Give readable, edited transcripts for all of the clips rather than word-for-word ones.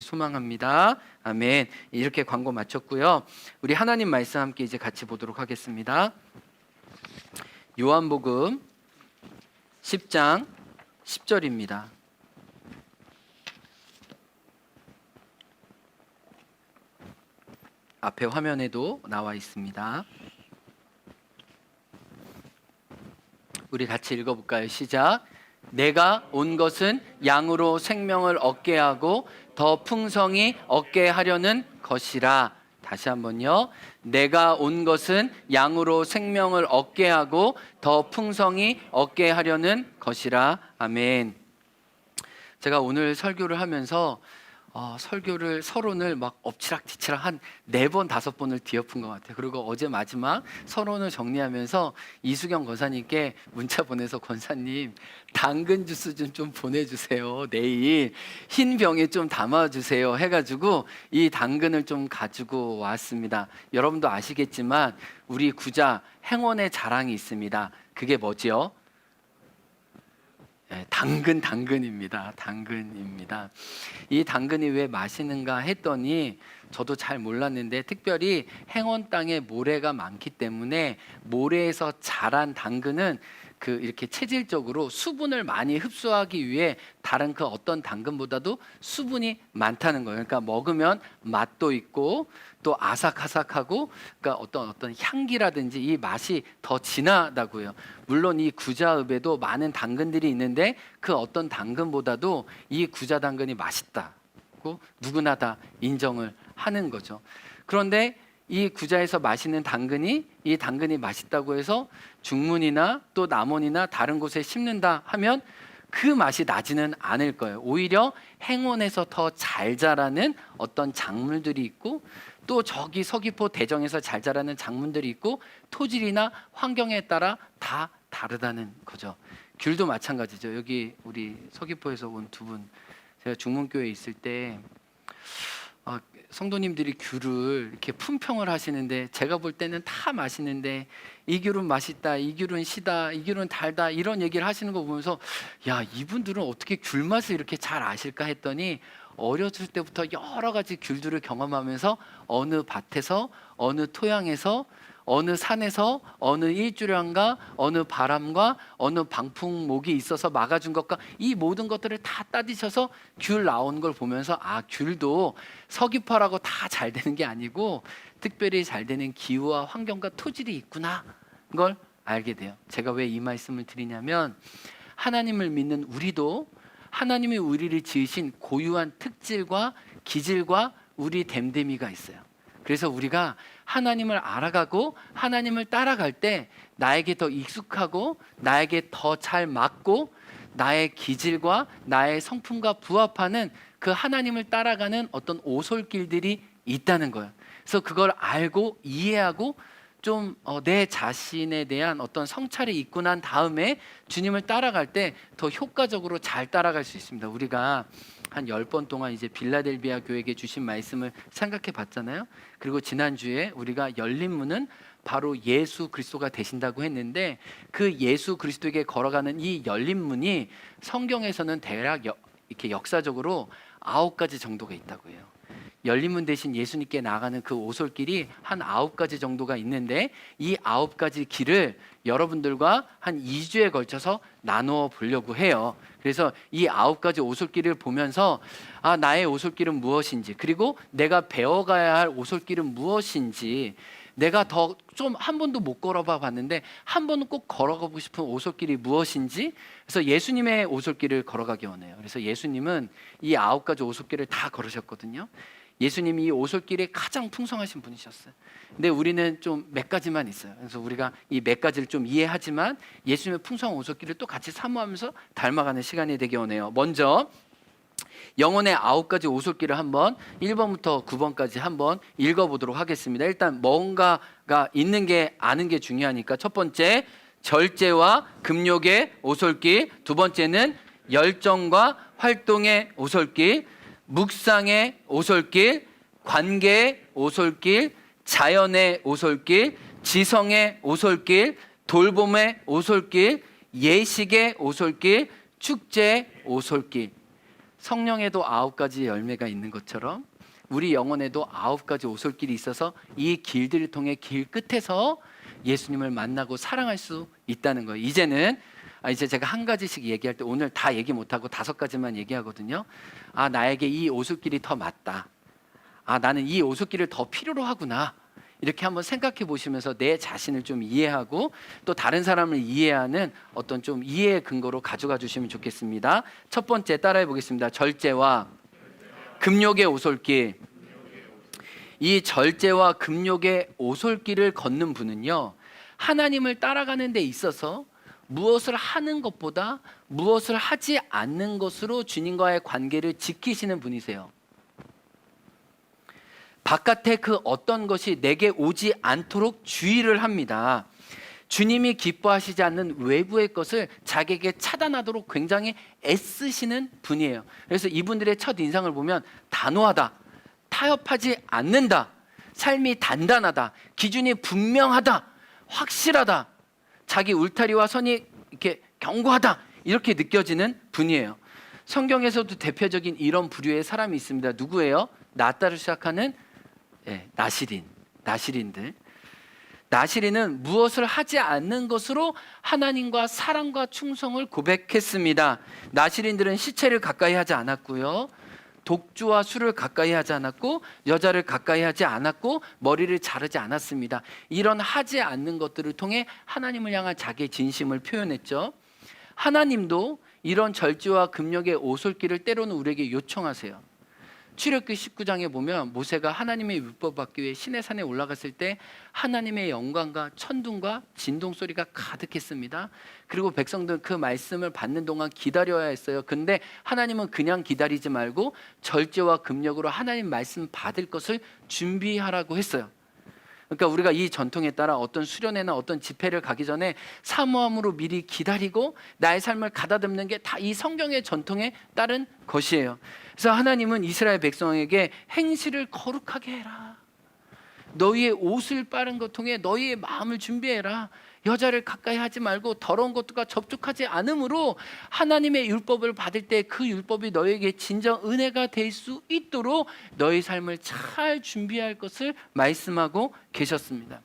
소망합니다. 아멘. 이렇게 광고 마쳤고요. 우리 하나님 말씀 함께 이제 같이 보도록 하겠습니다. 요한복음 10장 10절입니다. 앞에 화면에도 나와 있습니다. 우리 같이 읽어볼까요? 시작. 내가 온 것은 양으로 생명을 얻게 하고 더 풍성히 얻게 하려는 것이라. 다시 한번요. 내가 온 것은 양으로 생명을 얻게 하고 더 풍성히 얻게 하려는 것이라. 아멘. 제가 오늘 설교를 하면서 설교를 서론을 막 엎치락뒤치락 한 4번 5번을 뒤엎은 것 같아요. 그리고 어제 마지막 서론을 정리하면서 이수경 권사님께 문자 보내서, 권사님 당근 주스 좀 보내주세요, 내일 흰 병에 좀 담아주세요 해가지고 이 당근을 좀 가지고 왔습니다. 여러분도 아시겠지만 우리 구자 행원의 자랑이 있습니다. 그게 뭐지요? 당근입니다. 당근입니다. 이 당근이 왜 맛있는가 했더니 저도 잘 몰랐는데, 특별히 행원 땅에 모래가 많기 때문에 모래에서 자란 당근은 이렇게 체질적으로 수분을 많이 흡수하기 위해 다른 그 어떤 당근보다도 수분이 많다는 거예요. 그러니까 먹으면 맛도 있고 또 아삭아삭하고, 그러니까 어떤 향기라든지 이 맛이 더 진하다고요. 물론 이 구자읍에도 많은 당근들이 있는데 그 어떤 당근보다도 이 구자 당근이 맛있다고 누구나 다 인정을 하는 거죠. 그런데 이 구자에서 마시는 당근이, 이 당근이 맛있다고 해서 중문이나 또 남원이나 다른 곳에 심는다 하면 그 맛이 나지는 않을 거예요. 오히려 행원에서 더 잘 자라는 어떤 작물들이 있고, 또 저기 서귀포 대정에서 잘 자라는 작물들이 있고, 토질이나 환경에 따라 다 다르다는 거죠. 귤도 마찬가지죠. 여기 우리 서귀포에서 온 2분, 제가 중문교회에 있을 때 성도님들이 귤을 이렇게 품평을 하시는데, 제가 볼 때는 다 맛있는데 이 귤은 맛있다, 이 귤은 시다, 이 귤은 달다, 이런 얘기를 하시는 거 보면서 야, 이분들은 어떻게 귤 맛을 이렇게 잘 아실까 했더니, 어렸을 때부터 여러 가지 귤들을 경험하면서 어느 밭에서, 어느 토양에서, 어느 산에서, 어느 일주량과 어느 바람과 어느 방풍목이 있어서 막아준 것과 이 모든 것들을 다 따지셔서 귤 나온 걸 보면서, 귤도 서귀포라고 다 잘 되는 게 아니고 특별히 잘 되는 기후와 환경과 토질이 있구나, 그걸 알게 돼요. 제가 왜 이 말씀을 드리냐면, 하나님을 믿는 우리도 하나님이 우리를 지으신 고유한 특질과 기질과 우리 됨됨이가 있어요. 그래서 우리가 하나님을 알아가고 하나님을 따라갈 때 나에게 더 익숙하고 나에게 더 잘 맞고 나의 기질과 나의 성품과 부합하는 그 하나님을 따라가는 어떤 오솔길들이 있다는 거예요. 그래서 그걸 알고 이해하고 좀 내 자신에 대한 어떤 성찰이 있고 난 다음에 주님을 따라갈 때 더 효과적으로 잘 따라갈 수 있습니다. 우리가 한 10번 동안 이제 빌라델비아 교회에게 주신 말씀을 생각해 봤잖아요. 그리고 지난주에 우리가 열린 문은 바로 예수 그리스도가 되신다고 했는데, 그 예수 그리스도에게 걸어가는 이 열린 문이 성경에서는 대략 이렇게 역사적으로 9가지 정도가 있다고 해요. 열린문 대신 예수님께 나아가는 그 오솔길이 한 9가지 정도가 있는데, 이 9가지 길을 여러분들과 한 2주에 걸쳐서 나누어 보려고 해요. 그래서 이 9가지 오솔길을 보면서 나의 오솔길은 무엇인지, 그리고 내가 배워가야 할 오솔길은 무엇인지, 내가 더 좀 한 번도 못 걸어봐 봤는데 한 번은 꼭 걸어가고 싶은 오솔길이 무엇인지, 그래서 예수님의 오솔길을 걸어가기 원해요. 그래서 예수님은 이 9가지 오솔길을 다 걸으셨거든요. 예수님이 이 오솔길에 가장 풍성하신 분이셨어요. 근데 우리는 좀 몇 가지만 있어요. 그래서 우리가 이 몇 가지를 좀 이해하지만 예수님의 풍성한 오솔길을 또 같이 사모하면서 닮아가는 시간이 되기 원해요. 먼저 영혼의 9가지 오솔길을 한번 1번부터 9번까지 한번 읽어보도록 하겠습니다. 일단 뭔가가 있는 게 아는 게 중요하니까, 첫 번째 절제와 금욕의 오솔길, 두 번째는 열정과 활동의 오솔길, 묵상의 오솔길, 관계의 오솔길, 자연의 오솔길, 지성의 오솔길, 돌봄의 오솔길, 예식의 오솔길, 축제의 오솔길. 성령에도 9가지 열매가 있는 것처럼 우리 영혼에도 9가지 오솔길이 있어서 이 길들을 통해 길 끝에서 예수님을 만나고 사랑할 수 있다는 거예요. 이제 제가 한 가지씩 얘기할 때 오늘 다 얘기 못하고 5가지만 얘기하거든요. 나에게 이 오솔길이 더 맞다. 나는 이 오솔길을 더 필요로 하구나. 이렇게 한번 생각해 보시면서 내 자신을 좀 이해하고 또 다른 사람을 이해하는 어떤 좀 이해의 근거로 가져가 주시면 좋겠습니다. 첫 번째 따라해 보겠습니다. 절제와 금욕의 오솔길. 이 절제와 금욕의 오솔길을 걷는 분은요, 하나님을 따라가는 데 있어서 무엇을 하는 것보다 무엇을 하지 않는 것으로 주님과의 관계를 지키시는 분이세요. 바깥에 그 어떤 것이 내게 오지 않도록 주의를 합니다. 주님이 기뻐하시지 않는 외부의 것을 자기에게 차단하도록 굉장히 애쓰시는 분이에요. 그래서 이분들의 첫 인상을 보면 단호하다, 타협하지 않는다, 삶이 단단하다, 기준이 분명하다, 확실하다, 자기 울타리와 선이 이렇게 견고하다, 이렇게 느껴지는 분이에요. 성경에서도 대표적인 이런 부류의 사람이 있습니다. 누구예요? 나따로 시작하는 나시린들. 나시린은 무엇을 하지 않는 것으로 하나님과 사랑과 충성을 고백했습니다. 나시린들은 시체를 가까이 하지 않았고요, 독주와 술을 가까이 하지 않았고, 여자를 가까이 하지 않았고, 머리를 자르지 않았습니다. 이런 하지 않는 것들을 통해 하나님을 향한 자기의 진심을 표현했죠. 하나님도 이런 절제와 금욕의 오솔길을 때로는 우리에게 요청하세요. 출애굽기 19장에 보면 모세가 하나님의 율법 받기 위해 시내산에 올라갔을 때 하나님의 영광과 천둥과 진동 소리가 가득했습니다. 그리고 백성들은 그 말씀을 받는 동안 기다려야 했어요. 근데 하나님은 그냥 기다리지 말고 절제와 금욕으로 하나님 말씀 받을 것을 준비하라고 했어요. 그러니까 우리가 이 전통에 따라 어떤 수련회나 어떤 집회를 가기 전에 사모함으로 미리 기다리고 나의 삶을 가다듬는 게 다 이 성경의 전통에 따른 것이에요. 그래서 하나님은 이스라엘 백성에게 행실을 거룩하게 해라, 너희의 옷을 빠른 것 통해 너희의 마음을 준비해라, 여자를 가까이 하지 말고 더러운 것들과 접촉하지 않으므로 하나님의 율법을 받을 때 그 율법이 너희에게 진정 은혜가 될 수 있도록 너희 삶을 잘 준비할 것을 말씀하고 계셨습니다.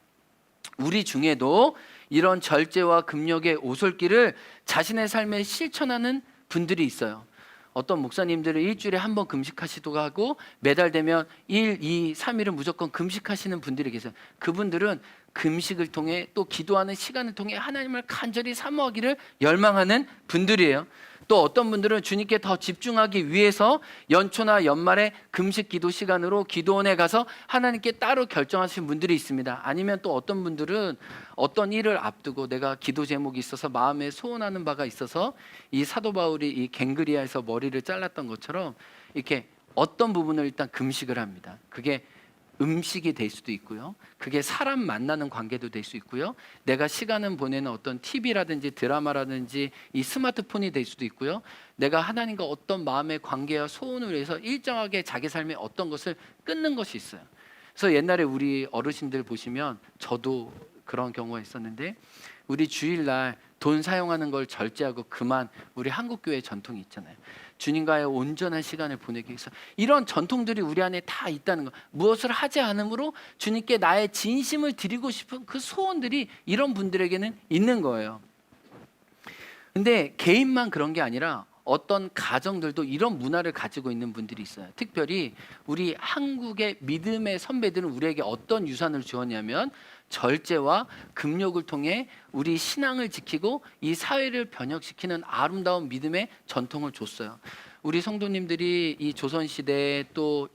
우리 중에도 이런 절제와 금욕의 오솔길을 자신의 삶에 실천하는 분들이 있어요. 어떤 목사님들은 일주일에 한 번 금식하시기도 하고 매달 되면 1, 2, 3일은 무조건 금식하시는 분들이 계세요. 그분들은 금식을 통해 또 기도하는 시간을 통해 하나님을 간절히 사모하기를 열망하는 분들이에요. 또 어떤 분들은 주님께 더 집중하기 위해서 연초나 연말에 금식 기도 시간으로 기도원에 가서 하나님께 따로 결정하신 분들이 있습니다. 아니면 또 어떤 분들은 어떤 일을 앞두고 내가 기도 제목이 있어서 마음에 소원하는 바가 있어서 이 사도 바울이 이 갱그리아에서 머리를 잘랐던 것처럼 이렇게 어떤 부분을 일단 금식을 합니다. 그게 음식이 될 수도 있고요, 그게 사람 만나는 관계도 될 수 있고요, 내가 시간을 보내는 어떤 TV라든지 드라마라든지 이 스마트폰이 될 수도 있고요, 내가 하나님과 어떤 마음의 관계와 소원을 위해서 일정하게 자기 삶의 어떤 것을 끊는 것이 있어요. 그래서 옛날에 우리 어르신들 보시면 저도 그런 경우가 있었는데, 우리 주일날 돈 사용하는 걸 절제하고 그만, 우리 한국교회 전통이 있잖아요. 주님과의 온전한 시간을 보내기 위해서 이런 전통들이 우리 안에 다 있다는 거. 무엇을 하지 않으므로 주님께 나의 진심을 드리고 싶은 그 소원들이 이런 분들에게는 있는 거예요. 근데 개인만 그런 게 아니라 어떤 가정들도 이런 문화를 가지고 있는 분들이 있어요. 특별히 우리 한국의 믿음의 선배들은 우리에게 어떤 유산을 주었냐면 절제와 금욕을 통해 우리 신앙을 지키고 이 사회를 변혁시키는 아름다운 믿음의 전통을 줬어요. 우리 성도님들이 이 조선시대에 또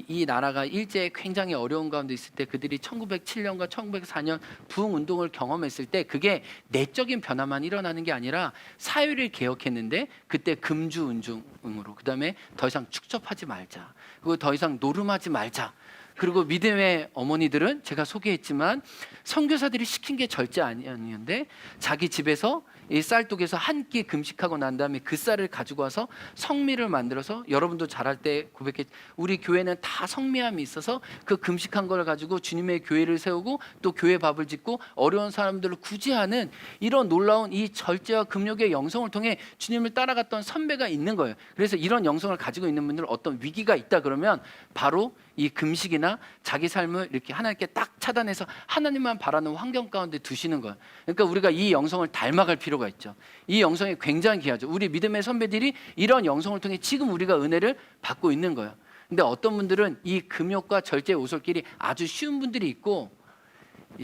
이 나라가 일제에 굉장히 어려운 가운데 있을 때 그들이 1907년과 1904년 부흥운동을 경험했을 때 그게 내적인 변화만 일어나는 게 아니라 사회를 개혁했는데, 그때 금주운동으로, 그 다음에 더 이상 축접하지 말자, 그리고 더 이상 노름하지 말자, 그리고 믿음의 어머니들은 제가 소개했지만 선교사들이 시킨 게 절제 아니었는데 자기 집에서 이 쌀독에서 한 끼 금식하고 난 다음에 그 쌀을 가지고 와서 성미를 만들어서, 여러분도 잘할 때 고백해, 우리 교회는 다 성미함이 있어서 그 금식한 걸 가지고 주님의 교회를 세우고 또 교회 밥을 짓고 어려운 사람들을 구제하는 이런 놀라운 이 절제와 금욕의 영성을 통해 주님을 따라갔던 선배가 있는 거예요. 그래서 이런 영성을 가지고 있는 분들은 어떤 위기가 있다 그러면 바로 이 금식이나 자기 삶을 이렇게 하나님께 딱 차단해서 하나님만 바라는 환경 가운데 두시는 거예요. 그러니까 우리가 이 영성을 닮아갈 필요가 있죠. 이 영성이 굉장히 귀하죠. 우리 믿음의 선배들이 이런 영성을 통해 지금 우리가 은혜를 받고 있는 거예요. 근데 어떤 분들은 이 금욕과 절제의 오솔길이 아주 쉬운 분들이 있고,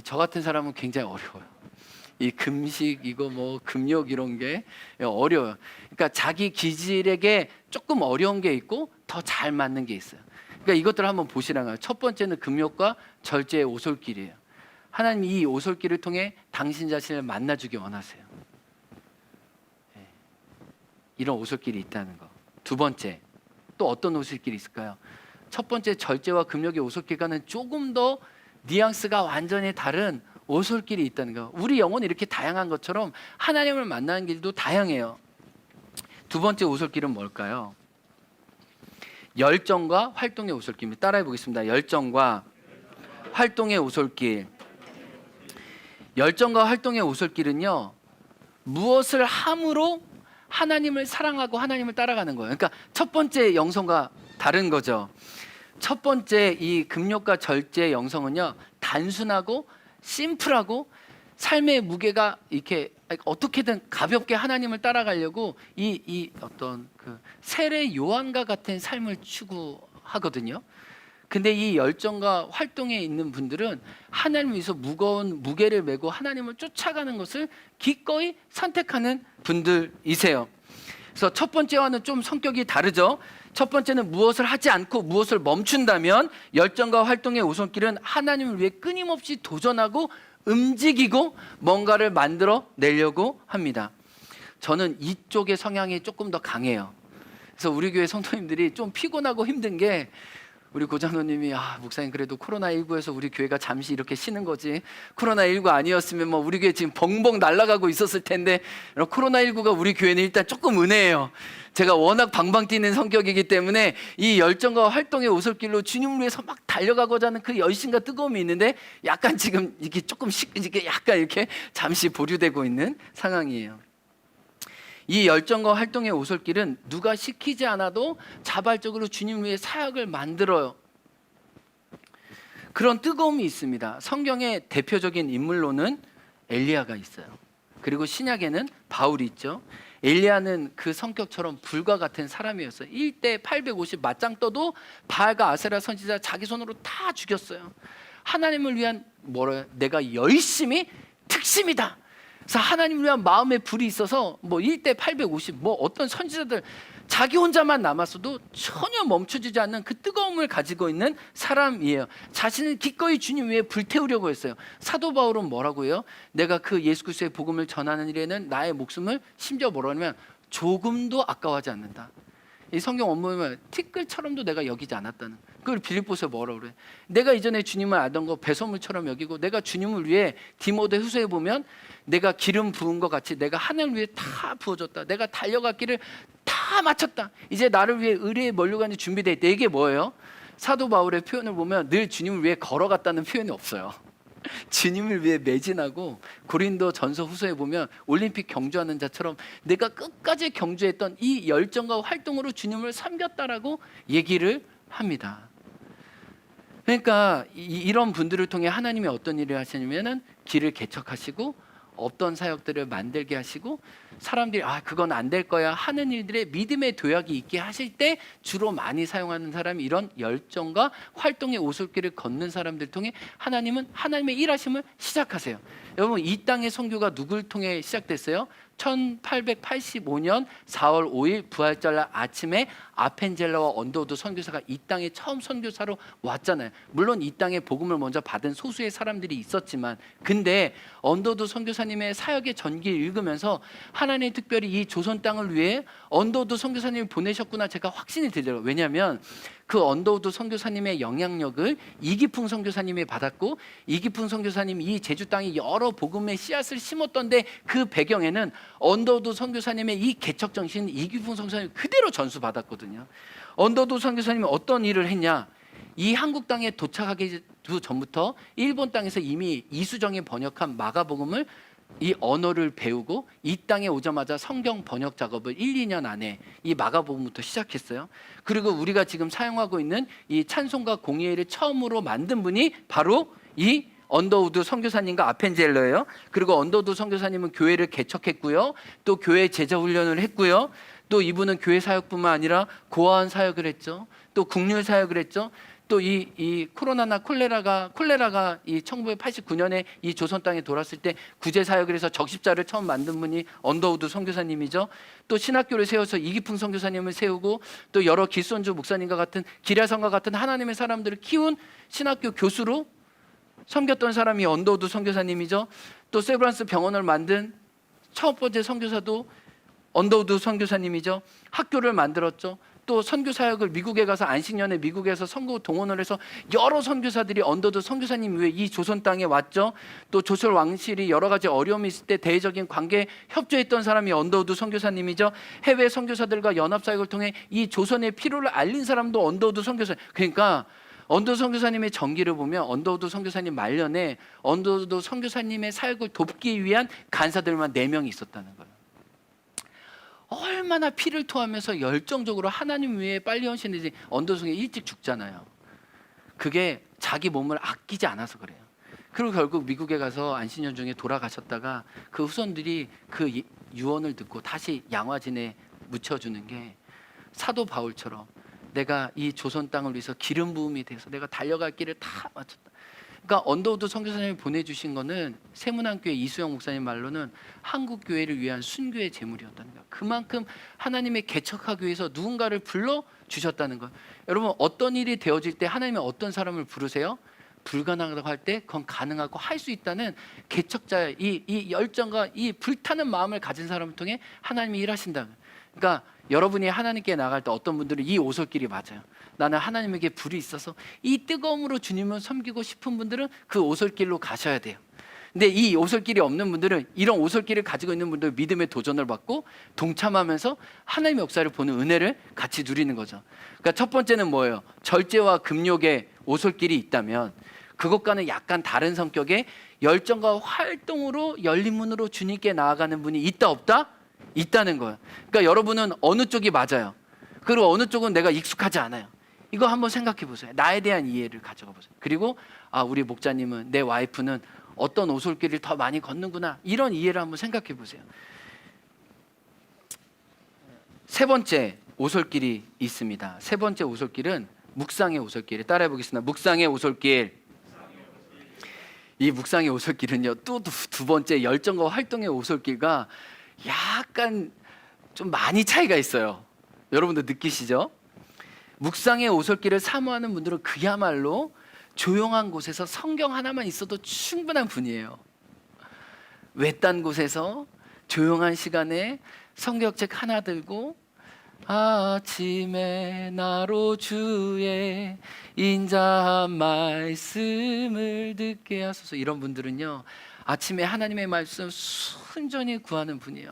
저 같은 사람은 굉장히 어려워요. 이 금식, 이거 뭐 금욕 이런 게 어려워요. 그러니까 자기 기질에게 조금 어려운 게 있고 더 잘 맞는 게 있어요. 그러니까 이것들을 한번 보시라고요. 첫 번째는 금욕과 절제의 오솔길이에요. 하나님 이 오솔길을 통해 당신 자신을 만나주기 원하세요. 이런 오솔길이 있다는 거. 두 번째, 또 어떤 오솔길이 있을까요? 첫 번째 절제와 금욕의 오솔길과는 조금 더 뉘앙스가 완전히 다른 오솔길이 있다는 거. 우리 영혼이 이렇게 다양한 것처럼 하나님을 만나는 길도 다양해요. 두 번째 오솔길은 뭘까요? 열정과 활동의 오솔길입니다. 따라해 보겠습니다. 열정과 활동의 오솔길. 열정과 활동의 오솔길은요, 무엇을 함으로 하나님을 사랑하고 하나님을 따라가는 거예요. 그러니까 첫 번째 영성과 다른 거죠. 첫 번째 이 금욕과 절제의 영성은요, 단순하고 심플하고 삶의 무게가 이렇게 어떻게든 가볍게 하나님을 따라가려고 이 어떤 그 세례 요한과 같은 삶을 추구하거든요. 근데 이 열정과 활동에 있는 분들은 하나님 위해서 무거운 무게를 메고 하나님을 쫓아가는 것을 기꺼이 선택하는 분들이세요. 그래서 첫 번째와는 좀 성격이 다르죠. 첫 번째는 무엇을 하지 않고 무엇을 멈춘다면, 열정과 활동의 오솔길은 하나님을 위해 끊임없이 도전하고 움직이고 뭔가를 만들어 내려고 합니다. 저는 이쪽의 성향이 조금 더 강해요. 그래서 우리 교회 성도님들이 좀 피곤하고 힘든 게, 우리 고장로님이 목사님 그래도 코로나19에서 우리 교회가 잠시 이렇게 쉬는 거지, 코로나19 아니었으면 뭐 우리 교회 지금 벙벙 날아가고 있었을 텐데, 코로나19가 우리 교회는 일단 조금 은혜예요. 제가 워낙 방방 뛰는 성격이기 때문에 이 열정과 활동의 오솔길로 주님을 위해서 막 달려가고자 하는 그 열심과 뜨거움이 있는데, 약간 지금 이게 조금씩 이게 약간 이렇게 잠시 보류되고 있는 상황이에요. 이 열정과 활동의 오솔길은 누가 시키지 않아도 자발적으로 주님 위해 사역을 만들어요. 그런 뜨거움이 있습니다. 성경의 대표적인 인물로는 엘리야가 있어요. 그리고 신약에는 바울이 있죠. 엘리야는 그 성격처럼 불과 같은 사람이었어요. 1대 850 맞짱 떠도 바알과 아세라 선지자 자기 손으로 다 죽였어요. 하나님을 위한 내가 열심히 특심이다. 그래서 하나님을 위한 마음의 불이 있어서 뭐 1대 850 뭐 어떤 선지자들 자기 혼자만 남았어도 전혀 멈춰지지 않는 그 뜨거움을 가지고 있는 사람이에요. 자신은 기꺼이 주님 위해 불태우려고 했어요. 사도 바울은 뭐라고 해요? 내가 그 예수 그리스도의 복음을 전하는 일에는 나의 목숨을 심지어 뭐라냐면 조금도 아까워하지 않는다. 이 성경 원문을 티끌처럼도 내가 여기지 않았다는, 그걸 빌립보서에 뭐라고 그래? 내가 이전에 주님을 알던 거 배설물처럼 여기고, 내가 주님을 위해 디모데 후서에 보면 내가 기름 부은 것 같이 내가 하늘을 위해 다 부어줬다. 내가 달려갈 길을 다 마쳤다. 이제 나를 위해 의리의 면류관이 준비되어 있다. 이게 뭐예요? 사도 바울의 표현을 보면 늘 주님을 위해 걸어갔다는 표현이 없어요. 주님을 위해 매진하고, 고린도 전서 후서에 보면 올림픽 경주하는 자처럼 내가 끝까지 경주했던 이 열정과 활동으로 주님을 섬겼다라고 얘기를 합니다. 그러니까 이런 분들을 통해 하나님이 어떤 일을 하시냐면은 길을 개척하시고 없던 사역들을 만들게 하시고, 사람들이 그건 안 될 거야 하는 일들에 믿음의 도약이 있게 하실 때 주로 많이 사용하는 사람이 이런 열정과 활동의 오솔길을 걷는 사람들 통해 하나님은 하나님의 일하심을 시작하세요. 여러분, 이 땅의 선교가 누굴 통해 시작됐어요? 1885년 4월 5일 부활절 아침에 아펜젤라와 언더우드 선교사가 이 땅에 처음 선교사로 왔잖아요. 물론 이 땅에 복음을 먼저 받은 소수의 사람들이 있었지만, 근데 언더우드 선교사님의 사역의 전기를 읽으면서 하나님 특별히 이 조선 땅을 위해 언더우드 선교사님을 보내셨구나 제가 확신이 들더라고요. 왜냐하면 그 언더우드 선교사님의 영향력을 이기풍 선교사님이 받았고, 이기풍 선교사님이 이 제주 땅에 여러 복음의 씨앗을 심었던데, 그 배경에는 언더우드 선교사님의 이 개척 정신, 이기풍 선교사님 그대로 전수받았거든요. 언더우드 선교사님이 어떤 일을 했냐? 이 한국 땅에 도착하기 전부터 일본 땅에서 이미 이수정이 번역한 마가복음을 이 언어를 배우고 이 땅에 오자마자 성경 번역 작업을 1, 2년 안에 이 마가복음부터 시작했어요. 그리고 우리가 지금 사용하고 있는 이 찬송가 공예를 처음으로 만든 분이 바로 이 언더우드 선교사님과 아펜젤러예요. 그리고 언더우드 선교사님은 교회를 개척했고요, 또 교회 제자 훈련을 했고요, 또 이분은 교회 사역뿐만 아니라 고아원 사역을 했죠, 또 국률 사역을 했죠. 또 이 코로나나 콜레라가 이 1989년에 이 조선 땅에 돌았을 때 구제 사역을 해서 적십자를 처음 만든 분이 언더우드 선교사님이죠. 또 신학교를 세워서 이기풍 선교사님을 세우고, 또 여러 기손주 목사님과 같은 기랴성과 같은 하나님의 사람들을 키운 신학교 교수로 섬겼던 사람이 언더우드 선교사님이죠. 또 세브란스 병원을 만든 첫 번째 선교사도 언더우드 선교사님이죠. 학교를 만들었죠. 또 선교 사역을 미국에 가서 안식년에 미국에서 선교 동원을 해서 여러 선교사들이 언더우드 선교사님 위해 이 조선 땅에 왔죠. 또 조선 왕실이 여러 가지 어려움이 있을 때 대외적인 관계에 협조했던 사람이 언더우드 선교사님이죠. 해외 선교사들과 연합 사역을 통해 이 조선의 필요를 알린 사람도 언더우드 선교사. 그러니까 언더우드 선교사님의 전기를 보면 언더우드 선교사님 말년에 언더우드 선교사님의 사역을 돕기 위한 간사들만 4명이 있었다는 거예요. 얼마나 피를 토하면서 열정적으로 하나님 위해 빨리 헌신했지. 언더우드가 일찍 죽잖아요. 그게 자기 몸을 아끼지 않아서 그래요. 그리고 결국 미국에 가서 안식년 중에 돌아가셨다가 그 후손들이 그 유언을 듣고 다시 양화진에 묻혀주는 게 사도 바울처럼 내가 이 조선 땅을 위해서 기름 부음이 돼서 내가 달려갈 길을 다 마쳤다. 그러니까 언더우드 선교사님이 보내주신 거는 세문안교회 이수영 목사님 말로는 한국 교회를 위한 순교의 제물이었다는 거예요. 그만큼 하나님의 개척하기 위해서 누군가를 불러 주셨다는 거예요. 여러분, 어떤 일이 되어질 때 하나님이 어떤 사람을 부르세요? 불가능하다고 할 때 그건 가능하고 할 수 있다는 개척자의 이 열정과 이 불타는 마음을 가진 사람을 통해 하나님이 일하신다. 그러니까 여러분이 하나님께 나갈 때 어떤 분들은 이 오솔길이 맞아요. 나는 하나님에게 불이 있어서 이 뜨거움으로 주님을 섬기고 싶은 분들은 그 오솔길로 가셔야 돼요. 근데 이 오솔길이 없는 분들은 이런 오솔길을 가지고 있는 분들 믿음의 도전을 받고 동참하면서 하나님의 역사를 보는 은혜를 같이 누리는 거죠. 그러니까 첫 번째는 뭐예요? 절제와 금욕의 오솔길이 있다면 그것과는 약간 다른 성격의 열정과 활동으로 열린 문으로 주님께 나아가는 분이 있다 없다? 있다는 거예요. 그러니까 여러분은 어느 쪽이 맞아요? 그리고 어느 쪽은 내가 익숙하지 않아요. 이거 한번 생각해 보세요. 나에 대한 이해를 가져가 보세요. 그리고 우리 목자님은, 내 와이프는 어떤 오솔길을 더 많이 걷는구나, 이런 이해를 한번 생각해 보세요. 세 번째 오솔길이 있습니다. 세 번째 오솔길은 묵상의 오솔길. 따라해 보겠습니다. 묵상의 오솔길. 이 묵상의 오솔길은요, 또 두 번째 열정과 활동의 오솔길과 약간 좀 많이 차이가 있어요. 여러분도 느끼시죠? 묵상의 오솔길을 사모하는 분들은 그야말로 조용한 곳에서 성경 하나만 있어도 충분한 분이에요. 외딴 곳에서 조용한 시간에 성경책 하나 들고 아침에 나로 주의 인자한 말씀을 듣게 하소서, 이런 분들은요 아침에 하나님의 말씀 순전히 구하는 분이에요.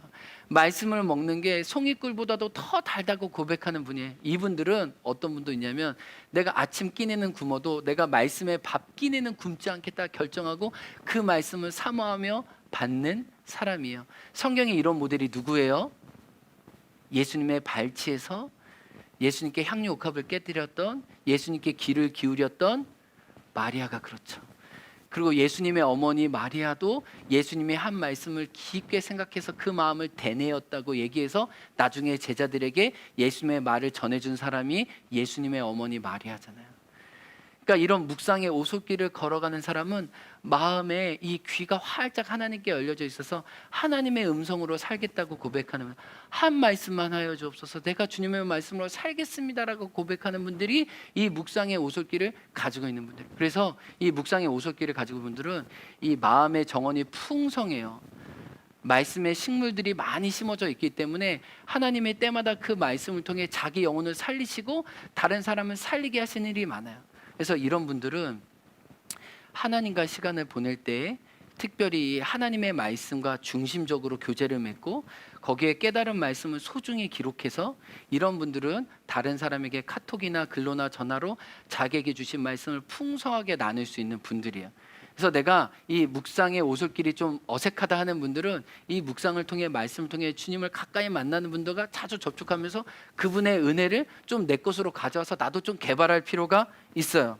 말씀을 먹는 게 송이꿀보다도 더 달다고 고백하는 분이에요. 이분들은 어떤 분도 있냐면 내가 아침 끼니는 굶어도 내가 말씀에 밥 끼니는 굶지 않겠다 결정하고 그 말씀을 사모하며 받는 사람이에요. 성경에 이런 모델이 누구예요? 예수님의 발치에서 예수님께 향유 옥합을 깨뜨렸던, 예수님께 귀를 기울였던 마리아가 그렇죠. 그리고 예수님의 어머니 마리아도 예수님의 한 말씀을 깊게 생각해서 그 마음을 되뇌었다고 얘기해서 나중에 제자들에게 예수님의 말을 전해준 사람이 예수님의 어머니 마리아잖아요. 그러니까 이런 묵상의 오솔길을 걸어가는 사람은 마음에 이 귀가 활짝 하나님께 열려져 있어서 하나님의 음성으로 살겠다고 고백하는, 한 말씀만 하여 주옵소서, 내가 주님의 말씀으로 살겠습니다라고 고백하는 분들이 이 묵상의 오솔길을 가지고 있는 분들. 그래서 이 묵상의 오솔길을 가지고 있는 분들은 이 마음의 정원이 풍성해요. 말씀의 식물들이 많이 심어져 있기 때문에 하나님의 때마다 그 말씀을 통해 자기 영혼을 살리시고 다른 사람을 살리게 하시는 일이 많아요. 그래서 이런 분들은 하나님과 시간을 보낼 때 특별히 하나님의 말씀과 중심적으로 교제를 맺고 거기에 깨달은 말씀을 소중히 기록해서 이런 분들은 다른 사람에게 카톡이나 글로나 전화로 자기에게 주신 말씀을 풍성하게 나눌 수 있는 분들이에요. 그래서 내가 이 묵상의 오솔길이 좀 어색하다 하는 분들은 이 묵상을 통해 말씀을 통해 주님을 가까이 만나는 분들과 자주 접촉하면서 그분의 은혜를 좀 내 것으로 가져와서 나도 좀 개발할 필요가 있어요.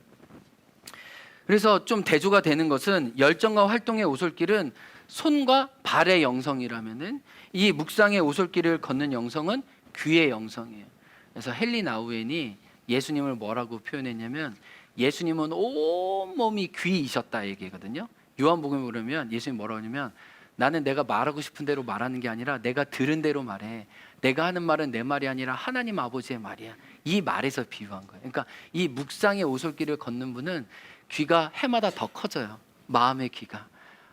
그래서 좀 대조가 되는 것은 열정과 활동의 오솔길은 손과 발의 영성이라면은 이 묵상의 오솔길을 걷는 영성은 귀의 영성이에요. 그래서 헨리 나우엔이 예수님을 뭐라고 표현했냐면 예수님은 온몸이 귀이셨다 얘기거든요. 요한복음에 보면 예수님 뭐라고 하냐면 나는 내가 말하고 싶은 대로 말하는 게 아니라 내가 들은 대로 말해. 내가 하는 말은 내 말이 아니라 하나님 아버지의 말이야. 이 말에서 비유한 거예요. 그러니까 이 묵상의 오솔길을 걷는 분은 귀가 해마다 더 커져요. 마음의 귀가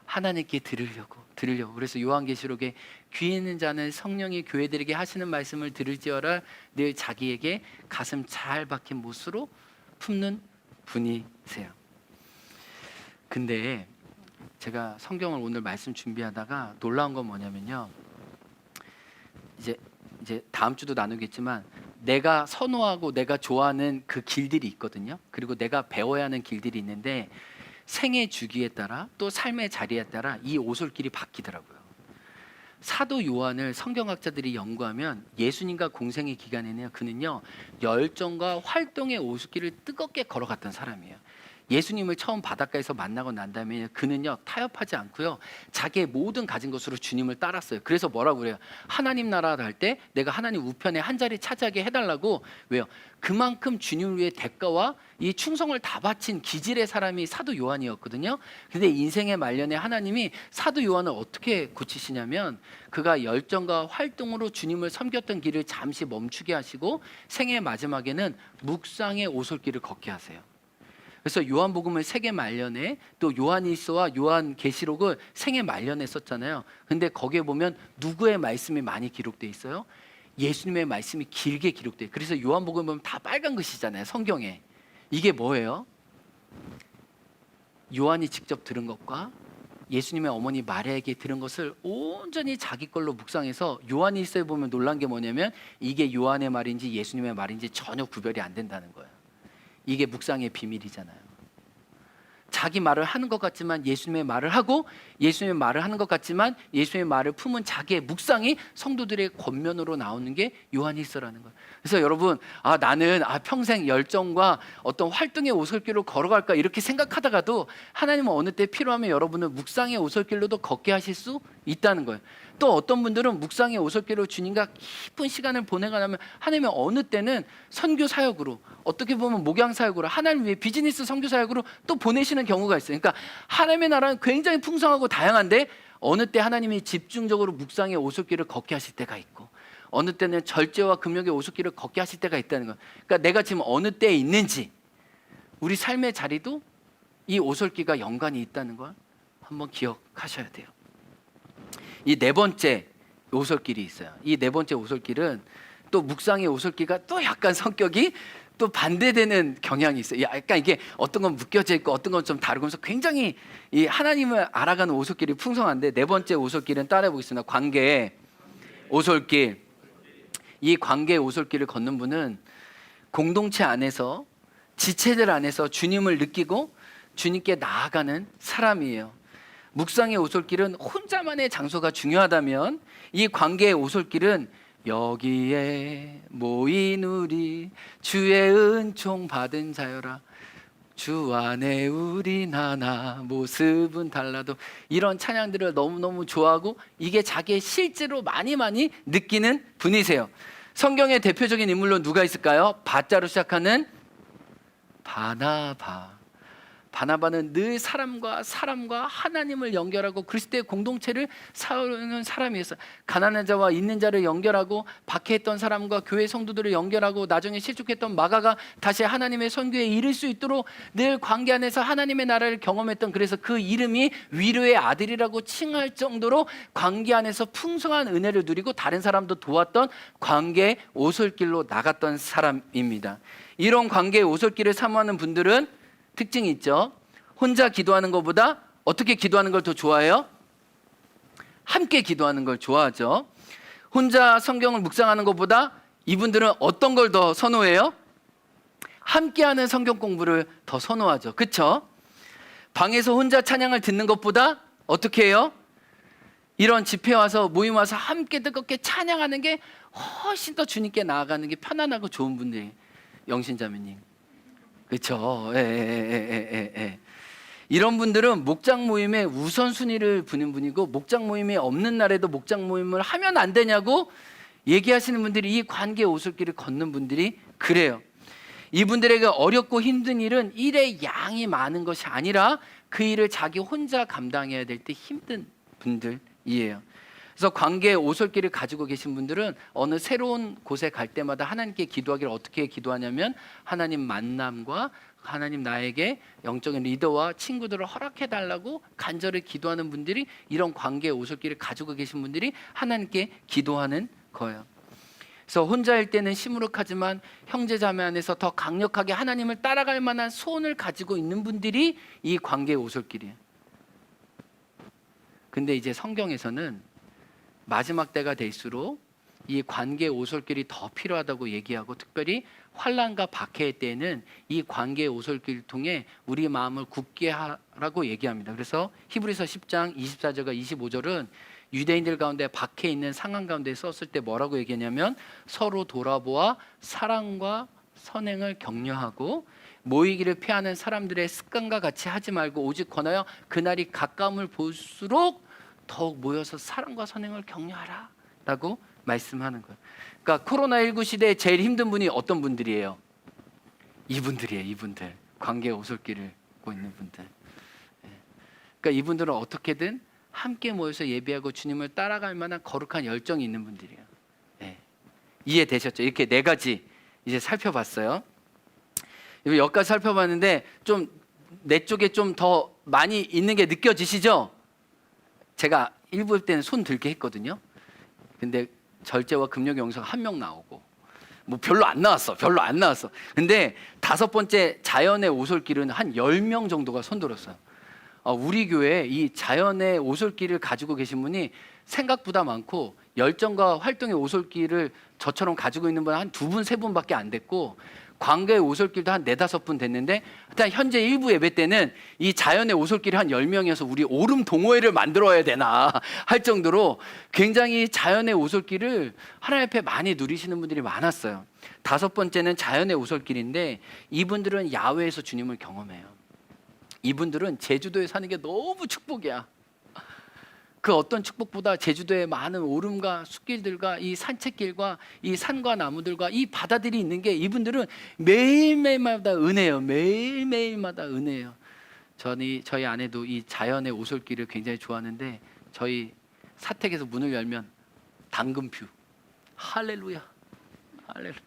하나님께 들으려고. 그래서 요한계시록에 귀 있는 자는 성령이 교회들에게 하시는 말씀을 들을지어라 늘 자기에게 가슴 잘 박힌 못으로 품는 분이세요. 근데 제가 성경을 오늘 말씀 준비하다가 놀라운 건 뭐냐면요. 이제 다음 주도 나누겠지만 내가 선호하고 내가 좋아하는 그 길들이 있거든요. 그리고 내가 배워야 하는 길들이 있는데 생애 주기에 따라 또 삶의 자리에 따라 이 오솔길이 바뀌더라고요. 사도 요한을 성경학자들이 연구하면 예수님과 공생의 기간에는 그는요 열정과 활동의 오솔길을 뜨겁게 걸어갔던 사람이에요. 예수님을 처음 바닷가에서 만나고 난 다음에 그는요 타협하지 않고요 자기의 모든 가진 것으로 주님을 따랐어요. 그래서 뭐라고 그래요? 하나님 나라 할 때 내가 하나님 우편에 한 자리 차지하게 해달라고. 왜요? 그만큼 주님을 위해 대가와 이 충성을 다 바친 기질의 사람이 사도 요한이었거든요. 근데 인생의 말년에 하나님이 사도 요한을 어떻게 고치시냐면 그가 열정과 활동으로 주님을 섬겼던 길을 잠시 멈추게 하시고 생애 마지막에는 묵상의 오솔길을 걷게 하세요. 그래서 요한복음을 세계 말년에 또 요한일서와 요한계시록을 생애 말년에 썼잖아요. 근데 거기에 보면 누구의 말씀이 많이 기록돼 있어요? 예수님의 말씀이 길게 기록돼요. 그래서 요한복음 보면 다 빨간 글씨잖아요. 성경에. 이게 뭐예요? 요한이 직접 들은 것과 예수님의 어머니 마리아에게 들은 것을 온전히 자기 걸로 묵상해서 요한일서에 보면 놀란 게 뭐냐면 이게 요한의 말인지 예수님의 말인지 전혀 구별이 안 된다는 거예요. 이게 묵상의 비밀이잖아요. 자기 말을 하는 것 같지만 예수님의 말을 하고 예수님의 말을 하는 것 같지만 예수님의 말을 품은 자기의 묵상이 성도들의 겉면으로 나오는 게 요한일서라는 거예요. 그래서 여러분 나는 평생 열정과 어떤 활동의 오솔길로 걸어갈까 이렇게 생각하다가도 하나님은 어느 때 필요하면 여러분을 묵상의 오솔길로도 걷게 하실 수 있다는 거예요. 또 어떤 분들은 묵상의 오솔길로 주님과 깊은 시간을 보내가려면 하나님은 어느 때는 선교 사역으로 어떻게 보면 목양 사역으로 하나님 위해 비즈니스 선교 사역으로 또 보내시는 경우가 있어요. 그러니까 하나님의 나라는 굉장히 풍성하고 다양한데 어느 때 하나님이 집중적으로 묵상의 오솔길을 걷게 하실 때가 있고 어느 때는 절제와 금욕의 오솔길을 걷게 하실 때가 있다는 거예요. 그러니까 내가 지금 어느 때에 있는지 우리 삶의 자리도 이 오솔길과 연관이 있다는 걸 한번 기억하셔야 돼요. 이 네 번째 오솔길이 있어요. 이 네 번째 오솔길은 또 묵상의 오솔길과 또 약간 성격이 또 반대되는 경향이 있어요. 약간 이게 어떤 건 묶여져 있고 어떤 건 좀 다르면서 굉장히 이 하나님을 알아가는 오솔길이 풍성한데 네 번째 오솔길은 따라해 보겠습니다. 관계의 오솔길. 이 관계의 오솔길을 걷는 분은 공동체 안에서 지체들 안에서 주님을 느끼고 주님께 나아가는 사람이에요. 묵상의 오솔길은 혼자만의 장소가 중요하다면 이 관계의 오솔길은 여기에 모인 우리 주의 은총 받은 자여라 주 안에 우린 하나 모습은 달라도 이런 찬양들을 너무너무 좋아하고 이게 자기의 실제로 많이 느끼는 분이세요. 성경의 대표적인 인물로 누가 있을까요? 바자로 시작하는 바나바. 바나바는 늘 사람과 하나님을 연결하고 그리스도의 공동체를 세우는 사람이었어요. 가난한 자와 있는 자를 연결하고 박해했던 사람과 교회 성도들을 연결하고 나중에 실족했던 마가가 다시 하나님의 선교에 이를 수 있도록 늘 관계 안에서 하나님의 나라를 경험했던, 그래서 그 이름이 위로의 아들이라고 칭할 정도로 관계 안에서 풍성한 은혜를 누리고 다른 사람도 도왔던 관계의 오솔길로 나갔던 사람입니다. 이런 관계의 오솔길을 사모하는 분들은 특징이 있죠. 혼자 기도하는 것보다 어떻게 기도하는 걸 더 좋아해요? 함께 기도하는 걸 좋아하죠. 혼자 성경을 묵상하는 것보다 이분들은 어떤 걸 더 선호해요? 함께하는 성경 공부를 더 선호하죠. 그렇죠? 방에서 혼자 찬양을 듣는 것보다 어떻게 해요? 이런 집회 와서 모임 와서 함께 뜨겁게 찬양하는 게 훨씬 더 주님께 나아가는 게 편안하고 좋은 분들이에요. 영신자매님, 그렇죠? 이런 분들은 목장 모임에 우선순위를 두는 분이고, 목장 모임이 없는 날에도 목장 모임을 하면 안 되냐고 얘기하시는 분들이, 이 관계 오솔길을 걷는 분들이 그래요. 이분들에게 어렵고 힘든 일은 일의 양이 많은 것이 아니라 그 일을 자기 혼자 감당해야 될 때 힘든 분들이에요. 그래서 관계의 오솔길을 가지고 계신 분들은 어느 새로운 곳에 갈 때마다 하나님께 기도하기를 어떻게 기도하냐면, 하나님 만남과 하나님 나에게 영적인 리더와 친구들을 허락해 달라고 간절히 기도하는 분들이, 이런 관계의 오솔길을 가지고 계신 분들이 하나님께 기도하는 거예요. 그래서 혼자일 때는 시무룩하지만 형제자매 안에서 더 강력하게 하나님을 따라갈 만한 소원을 가지고 있는 분들이 이 관계의 오솔길이에요. 근데 이제 성경에서는 마지막 때가 될수록 이 관계의 오솔길이 더 필요하다고 얘기하고, 특별히 환난과 박해의 때에는 이 관계의 오솔길을 통해 우리 마음을 굳게 하라고 얘기합니다. 그래서 히브리서 10장 24절과 25절은 유대인들 가운데 박해 있는 상황 가운데 썼을 때 뭐라고 얘기하냐면, 서로 돌아보아 사랑과 선행을 격려하고 모이기를 피하는 사람들의 습관과 같이 하지 말고 오직 권하여 그날이 가까움을 볼수록 더욱 모여서 사랑과 선행을 격려하라 라고 말씀하는 거예요. 그러니까 코로나19 시대에 제일 힘든 분이 어떤 분들이에요? 이분들이에요. 이분들, 관계의 오솔길을 걷고 있는 분들. 그러니까 이분들은 어떻게든 함께 모여서 예배하고 주님을 따라갈 만한 거룩한 열정이 있는 분들이에요. 이해되셨죠? 이렇게 네 가지 이제 살펴봤어요. 여기까지 살펴봤는데 좀 내 쪽에 좀 더 많이 있는 게 느껴지시죠? 제가 일부 때는 손 들게 했거든요. 근데 절제와 금욕의 영성가 한 명 나오고, 뭐 별로 안 나왔어. 근데 다섯 번째 자연의 오솔길은 한 10명 정도가 손 들었어요. 우리 교회에 이 자연의 오솔길을 가지고 계신 분이 생각보다 많고, 열정과 활동의 오솔길을 저처럼 가지고 있는 분은 한 2분, 3분밖에 안 됐고, 관계의 오솔길도 한 4-5분 됐는데, 일단 현재 일부 예배 때는 이 자연의 오솔길이 한 10명이어서 우리 오름 동호회를 만들어야 되나 할 정도로 굉장히 자연의 오솔길을 하나님 앞에 많이 누리시는 분들이 많았어요. 다섯 번째는 자연의 오솔길인데, 이분들은 야외에서 주님을 경험해요. 이분들은 제주도에 사는 게 너무 축복이야. 그 어떤 축복보다 제주도의 많은 오름과 숲길들과 이 산책길과 이 산과 나무들과 이 바다들이 있는 게, 이분들은 매일매일마다 은혜예요. 매일매일마다 은혜예요. 저희 아내도 이 자연의 오솔길을 굉장히 좋아하는데, 저희 사택에서 문을 열면 당근뷰, 할렐루야, 할렐루야.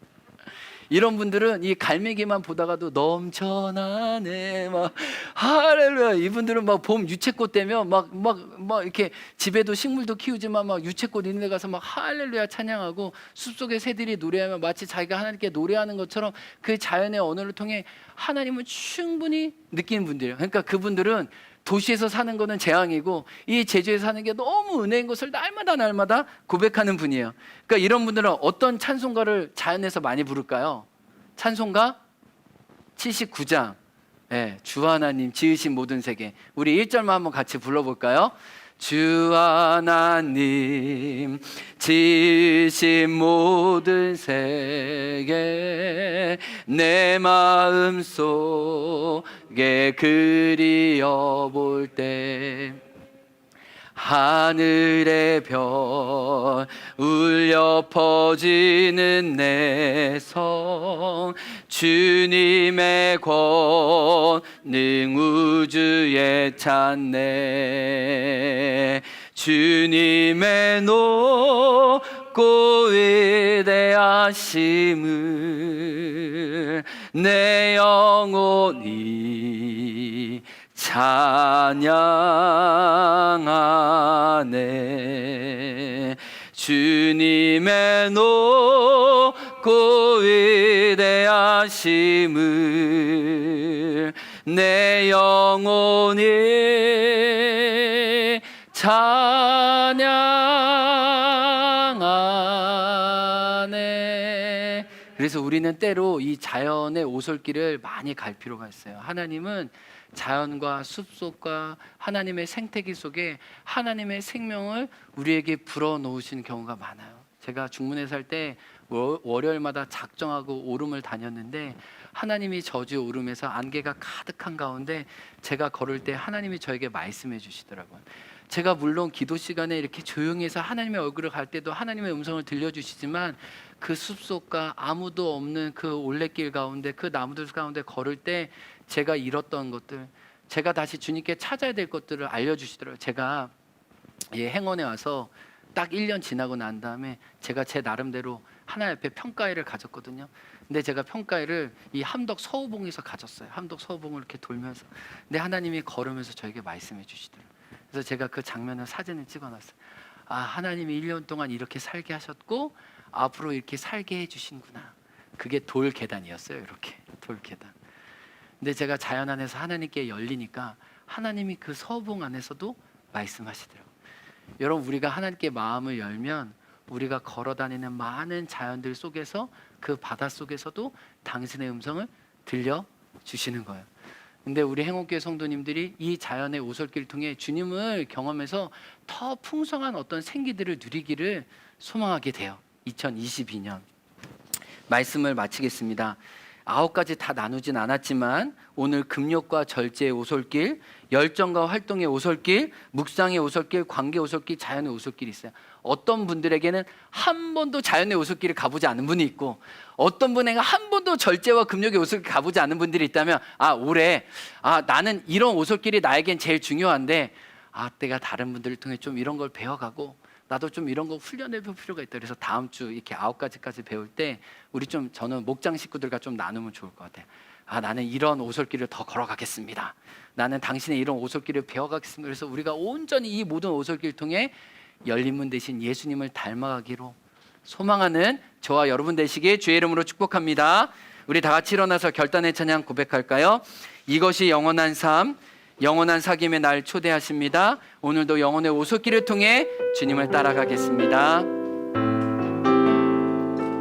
이런 분들은 이 갈매기만 보다가도 넘쳐나네 막 할렐루야. 이분들은 막 봄 유채꽃 되면 막 이렇게 집에도 식물도 키우지만 막 유채꽃 있는 데 가서 막 할렐루야 찬양하고, 숲속의 새들이 노래하면 마치 자기가 하나님께 노래하는 것처럼 그 자연의 언어를 통해 하나님을 충분히 느끼는 분들이에요. 그러니까 그분들은 도시에서 사는 거는 재앙이고, 이 제주에 사는 게 너무 은혜인 것을 날마다 고백하는 분이에요. 그러니까 이런 분들은 어떤 찬송가를 자연에서 많이 부를까요? 찬송가 79장, 주 하나님 지으신 모든 세계. 우리 1절만 한번 같이 불러볼까요? 주 하나님 지으신 모든 세계 내 마음 속에 그리어 볼 때 하늘의 별 울려 퍼지는 내 성 주님의 권능 우주에 찬네 주님의 높고 위대하심을 내 영혼이 찬양하네 주님의 높고 위대하심을 내 영혼이 찬양하네. 그래서 우리는 때로 이 자연의 오솔길을 많이 갈 필요가 있어요. 하나님은 자연과 숲속과 하나님의 생태계 속에 하나님의 생명을 우리에게 불어넣으시는 경우가 많아요. 제가 중문에 살 때 월요일마다 작정하고 오름을 다녔는데 하나님이 저주 오름에서 안개가 가득한 가운데 제가 걸을 때 하나님이 저에게 말씀해 주시더라고요. 제가 물론 기도 시간에 이렇게 조용히 해서 하나님의 얼굴을 갈 때도 하나님의 음성을 들려주시지만 그 숲속과 아무도 없는 그 올레길 가운데 그 나무들 가운데 걸을 때 제가 잃었던 것들, 제가 다시 주님께 찾아야 될 것들을 알려주시더라고요. 제가 행원에 와서 딱 1년 지나고 난 다음에 제가 제 나름대로 하나님 앞에 평가회를 가졌거든요. 근데 제가 평가회를 이 함덕 서우봉에서 가졌어요. 함덕 서우봉을 이렇게 돌면서. 근데 하나님이 걸으면서 저에게 말씀해 주시더라고요. 그래서 제가 그 장면을 사진을 찍어놨어요. 아, 하나님이 1년 동안 이렇게 살게 하셨고 앞으로 이렇게 살게 해주신구나. 그게 돌 계단이었어요. 이렇게 돌 계단. 근데 제가 자연 안에서 하나님께 열리니까 하나님이 그 서봉 안에서도 말씀하시더라고요. 여러분, 우리가 하나님께 마음을 열면 우리가 걸어다니는 많은 자연들 속에서 그 바다 속에서도 당신의 음성을 들려주시는 거예요. 근데 우리 행옥교회 성도님들이 이 자연의 오솔길을 통해 주님을 경험해서 더 풍성한 어떤 생기들을 누리기를 소망하게 돼요. 2022년 말씀을 마치겠습니다. 9가지 다 나누진 않았지만 오늘 금욕과 절제의 오솔길, 열정과 활동의 오솔길, 묵상의 오솔길, 관계 오솔길, 자연의 오솔길이 있어요. 어떤 분들에게는 한 번도 자연의 오솔길을 가보지 않은 분이 있고 어떤 분에게는 한 번도 절제와 금욕의 오솔길 가보지 않은 분들이 있다면 올해 나는 이런 오솔길이 나에겐 제일 중요한데 내가 다른 분들을 통해 좀 이런 걸 배워가고 나도 좀 이런 거 훈련해 볼 필요가 있다. 그래서 다음 주 이렇게 9가지까지 배울 때 우리 저는 목장 식구들과 좀 나누면 좋을 것 같아요. 나는 이런 오솔길을 더 걸어가겠습니다. 나는 당신의 이런 오솔길을 배워가겠습니다. 그래서 우리가 온전히 이 모든 오솔길을 통해 열린 문 대신 예수님을 닮아가기로 소망하는 저와 여러분 되시길 주의 이름으로 축복합니다. 우리 다 같이 일어나서 결단의 찬양 고백할까요? 이것이 영원한 삶, 영원한 사귐의 날 초대하십니다. 오늘도 영혼의 오솔길을 통해 주님을 따라가겠습니다.